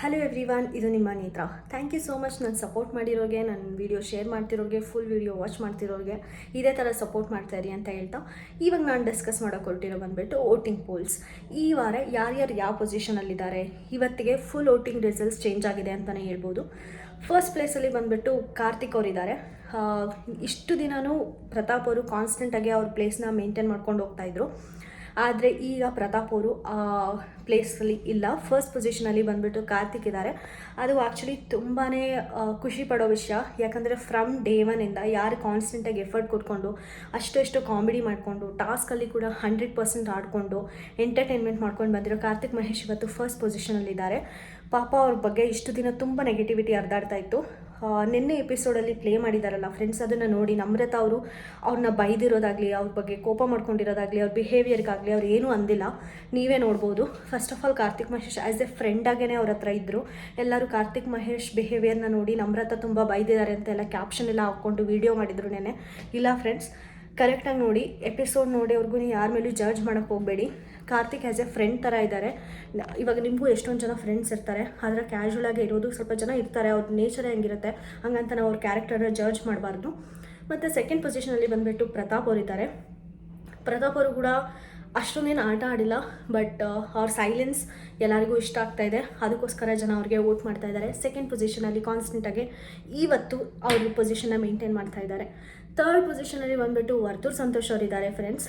Hello everyone, ಇದು ನಿಮ್ಮ Nethra. Thank you so much ನಾನು ಸಪೋರ್ಟ್ ಮಾಡಿರೋರಿಗೆ, ನನ್ನ ವೀಡಿಯೋ ಶೇರ್ ಮಾಡ್ತಿರೋರಿಗೆ, ಫುಲ್ ವೀಡಿಯೋ ವಾಚ್ ಮಾಡ್ತಿರೋರಿಗೆ ಇದೇ ಥರ ಸಪೋರ್ಟ್ ಮಾಡ್ತಾಯಿರಿ ಅಂತ ಹೇಳ್ತಾ ಇವಾಗ ನಾನು ಡಿಸ್ಕಸ್ ಮಾಡೋಕೆ ಹೊರಟಿರೋ ಬಂದುಬಿಟ್ಟು ವೋಟಿಂಗ್ ಪೋಲ್ಸ್. ಈ ವಾರ ಯಾರ್ಯಾರು ಯಾವ ಪೊಸಿಷನಲ್ಲಿದ್ದಾರೆ, ಇವತ್ತಿಗೆ ಫುಲ್ ವೋಟಿಂಗ್ ರಿಸಲ್ಟ್ಸ್ ಚೇಂಜ್ ಆಗಿದೆ ಅಂತಲೇ ಹೇಳ್ಬೋದು. ಫಸ್ಟ್ ಪ್ಲೇಸಲ್ಲಿ ಬಂದುಬಿಟ್ಟು ಕಾರ್ತಿಕ್ ಅವರಿದ್ದಾರೆ. ಇಷ್ಟು ದಿನವೂ ಪ್ರತಾಪ್ ಅವರು ಕಾನ್ಸ್ಟೆಂಟಾಗಿ ಅವ್ರ ಪ್ಲೇಸ್ನ ಮೇಂಟೈನ್ ಮಾಡ್ಕೊಂಡು ಹೋಗ್ತಾಯಿದ್ರು. ಆದರೆ ಈಗ ಪ್ರತಾಪ್ ಅವರು ಪ್ಲೇಸಲ್ಲಿ ಇಲ್ಲ. ಫಸ್ಟ್ ಪೊಸಿಷನಲ್ಲಿ ಬಂದುಬಿಟ್ಟು ಕಾರ್ತಿಕ್ ಇದ್ದಾರೆ. ಅದು ಆ್ಯಕ್ಚುಲಿ ತುಂಬಾ ಖುಷಿ ಪಡೋ ವಿಷಯ. ಯಾಕಂದರೆ ಫ್ರಮ್ ಡೇ ಒನ್ನಿಂದ ಯಾರು ಕಾನ್ಸ್ಟೆಂಟಾಗಿ ಎಫರ್ಟ್ ಕೊಟ್ಕೊಂಡು ಅಷ್ಟು ಕಾಮಿಡಿ ಮಾಡಿಕೊಂಡು ಟಾಸ್ಕಲ್ಲಿ ಕೂಡ 100% ಆಡಿಕೊಂಡು ಎಂಟರ್ಟೈನ್ಮೆಂಟ್ ಮಾಡ್ಕೊಂಡು ಬಂದಿರೋ ಕಾರ್ತಿಕ್ ಮಹೇಶ್ ಇವತ್ತು ಫಸ್ಟ್ ಪೊಸಿಷನಲ್ಲಿದ್ದಾರೆ. ಪಾಪ ಅವ್ರ ಬಗ್ಗೆ ಇಷ್ಟು ದಿನ ತುಂಬ ನೆಗೆಟಿವಿಟಿ ಹರಿದಾಡ್ತಾ ಇತ್ತು. ನಿನ್ನೆ ಎಪಿಸೋಡಲ್ಲಿ ಪ್ಲೇ ಮಾಡಿದಾರಲ್ಲ ಫ್ರೆಂಡ್ಸ್, ಅದನ್ನು ನೋಡಿ ನಮ್ರತಾ ಅವರು ಅವ್ರನ್ನ ಬೈದಿರೋದಾಗಲಿ, ಅವ್ರ ಬಗ್ಗೆ ಕೋಪ ಮಾಡ್ಕೊಂಡಿರೋದಾಗಲಿ, ಅವ್ರ ಬಿಹೇವಿಯರ್ಗಾಗಲಿ ಅವ್ರು ಏನೂ ಅಂದಿಲ್ಲ. ನೀವೇ ನೋಡ್ಬೋದು. First of all Karthik Mahesh as a ಫ್ರೆಂಡಾಗೇ ಅವ್ರ ಹತ್ರ ಇದ್ದರು. ಎಲ್ಲರೂ ಕಾರ್ತಿಕ್ ಮಹೇಶ್ ಬಿಹೇವಿಯರ್ನ ನೋಡಿ ನಮ್ರತಾ ತುಂಬ ಬೈದಿದ್ದಾರೆ ಅಂತ ಎಲ್ಲ ಕ್ಯಾಪ್ಷನ್ ಎಲ್ಲ ಹಾಕ್ಕೊಂಡು ವೀಡಿಯೋ ಮಾಡಿದರು ನೆನೆ. ಇಲ್ಲ ಫ್ರೆಂಡ್ಸ್, ಕರೆಕ್ಟಾಗಿ ನೋಡಿ, ಎಪಿಸೋಡ್ ನೋಡಿ ಅವ್ರಿಗೂ ಯಾರ ಮೇಲೂ ಜಡ್ಜ್ ಮಾಡೋಕ್ಕೆ ಹೋಗಬೇಡಿ. ಕಾರ್ತಿಕ್ ಆ್ಯಸ್ ಎ ಫ್ರೆಂಡ್ ಥರ ಇದ್ದಾರೆ. ಇವಾಗ ನಿಮಗೂ ಎಷ್ಟೊಂದು ಜನ ಫ್ರೆಂಡ್ಸ್ ಇರ್ತಾರೆ, ಆದರೆ ಕ್ಯಾಶುವಲಾಗಿ ಇರೋದು ಸ್ವಲ್ಪ ಜನ ಇರ್ತಾರೆ. ಅವ್ರ ನೇಚರೇ ಹೆಂಗಿರುತ್ತೆ, ಹಂಗಂತ ನಾವು ಅವ್ರ ಕ್ಯಾರೆಕ್ಟರ್ನ ಜಡ್ಜ್ ಮಾಡಬಾರ್ದು. ಮತ್ತು ಸೆಕೆಂಡ್ ಪೊಸಿಷನಲ್ಲಿ ಬಂದುಬಿಟ್ಟು ಪ್ರತಾಪ್ ಅವರಿದ್ದಾರೆ. ಪ್ರತಾಪ್ ಅವರು ಕೂಡ ಅಷ್ಟೊಂದೇನು ಆಟ ಆಡಿಲ್ಲ, ಬಟ್ ಅವ್ರ ಸೈಲೆನ್ಸ್ ಎಲ್ಲರಿಗೂ ಇಷ್ಟ ಆಗ್ತಾಯಿದೆ. ಅದಕ್ಕೋಸ್ಕರ ಜನ ಅವ್ರಿಗೆ ವೋಟ್ ಮಾಡ್ತಾ ಇದ್ದಾರೆ. ಸೆಕೆಂಡ್ ಪೊಸಿಷನಲ್ಲಿ ಕಾನ್ಸ್ಟೆಂಟಾಗಿ ಇವತ್ತು ಅವ್ರ ಪೊಸಿಷನ್ನ ಮೇಂಟೈನ್ ಮಾಡ್ತಾ ಇದ್ದಾರೆ. ಥರ್ಡ್ ಪೊಸಿಷನಲ್ಲಿ ಬಂದುಬಿಟ್ಟು ವರ್ತೂರ್ ಸಂತೋಷ್ ಅವರಿದ್ದಾರೆ. ಫ್ರೆಂಡ್ಸ್,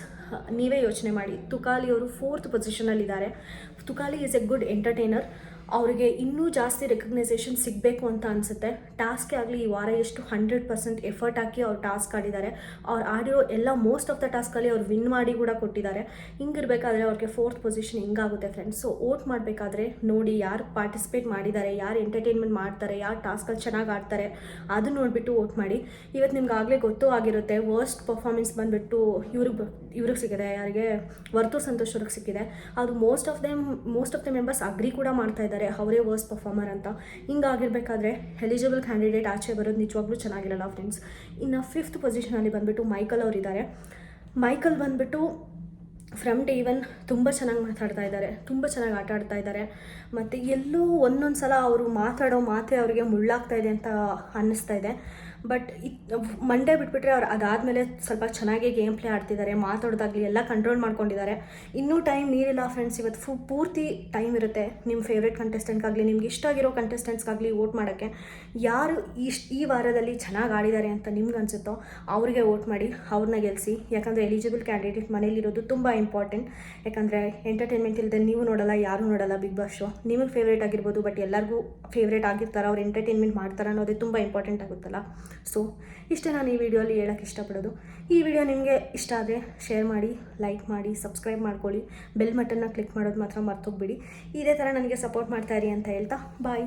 ನೀವೇ ಯೋಚನೆ ಮಾಡಿ, ತುಕಾಲಿ ಅವರು ಫೋರ್ತ್ ಪೊಸಿಷನಲ್ಲಿದ್ದಾರೆ. Tukali is a good entertainer. ಅವರಿಗೆ ಇನ್ನೂ ಜಾಸ್ತಿ ರೆಕಗ್ನೈಸೇಷನ್ ಸಿಗಬೇಕು ಅಂತ ಅನಿಸುತ್ತೆ. ಟಾಸ್ಕೇ ಆಗಲಿ ಈ ವಾರ ಎಷ್ಟು 100% ಎಫರ್ಟ್ ಹಾಕಿ ಅವ್ರು ಟಾಸ್ಕ್ ಆಡಿದ್ದಾರೆ. ಅವ್ರು ಆಡಿರೋ ಎಲ್ಲ ಮೋಸ್ಟ್ ಆಫ್ ದ ಟಾಸ್ಕಲ್ಲಿ ಅವ್ರು ವಿನ್ ಮಾಡಿ ಕೂಡ ಕೊಟ್ಟಿದ್ದಾರೆ. ಹಿಂಗಿರಬೇಕಾದ್ರೆ ಅವ್ರಿಗೆ ಫೋರ್ತ್ ಪೊಸಿಷನ್ ಹಿಂಗಾಗುತ್ತೆ ಫ್ರೆಂಡ್ಸ್. ಸೊ ವೋಟ್ ಮಾಡಬೇಕಾದ್ರೆ ನೋಡಿ ಯಾರು ಪಾರ್ಟಿಸಿಪೇಟ್ ಮಾಡಿದ್ದಾರೆ, ಯಾರು ಎಂಟರ್ಟೈನ್ಮೆಂಟ್ ಮಾಡ್ತಾರೆ, ಯಾರು ಟಾಸ್ಕಲ್ಲಿ ಚೆನ್ನಾಗಿ ಆಡ್ತಾರೆ, ಅದನ್ನು ನೋಡಿಬಿಟ್ಟು ವೋಟ್ ಮಾಡಿ. ಇವತ್ತು ನಿಮ್ಗೆ ಆಗಲೇ ಗೊತ್ತೂ ಆಗಿರುತ್ತೆ, ವರ್ಸ್ಟ್ ಪರ್ಫಾರ್ಮೆನ್ಸ್ ಬಂದುಬಿಟ್ಟು ಇವ್ರಿಗೆ ಸಿಕ್ಕಿದೆ. ಯಾರಿಗೆ? ವರ್ತೂರ್ ಸಂತೋಷ್ ಅವ್ರಿಗೆ ಸಿಕ್ಕಿದೆ. ಅದು most of the members agri ಕೂಡ ಮಾಡ್ತಾ ಇದ್ದಾರೆ, ಅವರೇ ವರ್ಸ್ಟ್ ಪರ್ಫಾರ್ಮರ್ ಅಂತ. ಹಿಂಗಾಗಿರ್ಬೇಕಾದ್ರೆ ಎಲಿಜಿಬಲ್ ಕ್ಯಾಂಡಿಡೇಟ್ ಆಚೆ ಬರೋದು ನಿಜವಾಗ್ಲೂ ಚೆನ್ನಾಗಿರಲ್ಲ ಫ್ರೆಂಡ್ಸ್. ಇನ್ನು ಫಿಫ್ತ್ ಪೊಸಿಷನಲ್ಲಿ ಬಂದುಬಿಟ್ಟು ಮೈಕಲ್ ಅವರಿದ್ದಾರೆ. ಮೈಕಲ್ ಬಂದುಬಿಟ್ಟು ಫ್ರಮ್ ಡೇ ಒನ್ ತುಂಬ ಚೆನ್ನಾಗಿ ಮಾತಾಡ್ತಾ ಇದ್ದಾರೆ, ತುಂಬ ಚೆನ್ನಾಗಿ ಆಟ ಆಡ್ತಾ ಇದ್ದಾರೆ. ಮತ್ತು ಎಲ್ಲೋ ಒಂದೊಂದು ಸಲ ಅವರು ಮಾತಾಡೋ ಮಾತೇ ಅವರಿಗೆ ಮುಳ್ಳಾಗ್ತಾ ಇದೆ ಅಂತ ಅನ್ನಿಸ್ತಾ ಇದೆ. ಬಟ್ ಮಂಡೇ ಬಿಟ್ಬಿಟ್ರೆ ಅವ್ರು ಅದಾದಮೇಲೆ ಸ್ವಲ್ಪ ಚೆನ್ನಾಗಿ ಗೇಮ್ ಪ್ಲೇ ಆಡ್ತಿದ್ದಾರೆ, ಮಾತಾಡೋದಾಗಲಿ ಎಲ್ಲ ಕಂಟ್ರೋಲ್ ಮಾಡ್ಕೊಂಡಿದ್ದಾರೆ. ಇನ್ನೂ ಟೈಮ್ ನೀರಿಲ್ಲ ಫ್ರೆಂಡ್ಸ್. ಇವತ್ತು ಪೂರ್ತಿ ಟೈಮ್ ಇರುತ್ತೆ ನಿಮ್ಮ ಫೇವ್ರೇಟ್ ಕಂಟೆಸ್ಟೆಂಟ್ಗಾಗಲಿ, ನಿಮ್ಗೆ ಇಷ್ಟ ಆಗಿರೋ ಕಂಟೆಸ್ಟೆಂಟ್ಸ್ಗಾಗಲಿ ವೋಟ್ ಮಾಡೋಕ್ಕೆ. ಯಾರು ಈ ವಾರದಲ್ಲಿ ಚೆನ್ನಾಗಿ ಆಡಿದ್ದಾರೆ ಅಂತ ನಿಮ್ಗೆ ಅನಿಸುತ್ತೋ ಅವರಿಗೆ ವೋಟ್ ಮಾಡಿ, ಅವ್ರನ್ನ ಗೆಲ್ಲಿಸಿ. ಯಾಕಂದರೆ ಎಲಿಜಿಬಲ್ ಕ್ಯಾಂಡಿಡೇಟ್ ಮನೇಲಿರೋದು ತುಂಬ ಇಂಪಾರ್ಟೆಂಟ್. ಯಾಕಂದರೆ ಎಂಟರ್ಟೈನ್ಮೆಂಟ್ ಇಲ್ಲದೆ ನೀವು ನೋಡಲ್ಲ, ಯಾರೂ ನೋಡಲ್ಲ ಬಿಗ್ ಬಾಸ್ ಶೋ. ನಿಮಗೆ ಫೇವ್ರೇಟ್ ಆಗಿರ್ಬೋದು, ಬಟ್ ಎಲ್ಲರಿಗೂ ಫೇವ್ರೇಟ್ ಆಗಿರ್ತಾರೆ, ಅವ್ರು ಎಂಟರ್ಟೈನ್ಮೆಂಟ್ ಮಾಡ್ತಾರೆ ಅನ್ನೋದೇ ತುಂಬ ಇಂಪಾರ್ಟೆಂಟ್ ಆಗುತ್ತಲ್ಲ. ಸೊ ಇಷ್ಟೇ ನಾನು ಈ ವಿಡಿಯೋಲಿ ಹೇಳೋಕ್ಕೆ ಇಷ್ಟಪಡೋದು. ಈ ವಿಡಿಯೋ ನಿಮಗೆ ಇಷ್ಟ ಆದರೆ ಶೇರ್ ಮಾಡಿ, ಲೈಕ್ ಮಾಡಿ, ಸಬ್ಸ್ಕ್ರೈಬ್ ಮಾಡ್ಕೊಳ್ಳಿ. ಬೆಲ್ ಬಟನ್ನ ಕ್ಲಿಕ್ ಮಾಡೋದು ಮಾತ್ರ ಮರ್ತೋಗ್ಬಿಡಿ. ಇದೇ ಥರ ನನಗೆ ಸಪೋರ್ಟ್ ಮಾಡ್ತಾಯಿರಿ ಅಂತ ಹೇಳ್ತಾ ಬಾಯ್.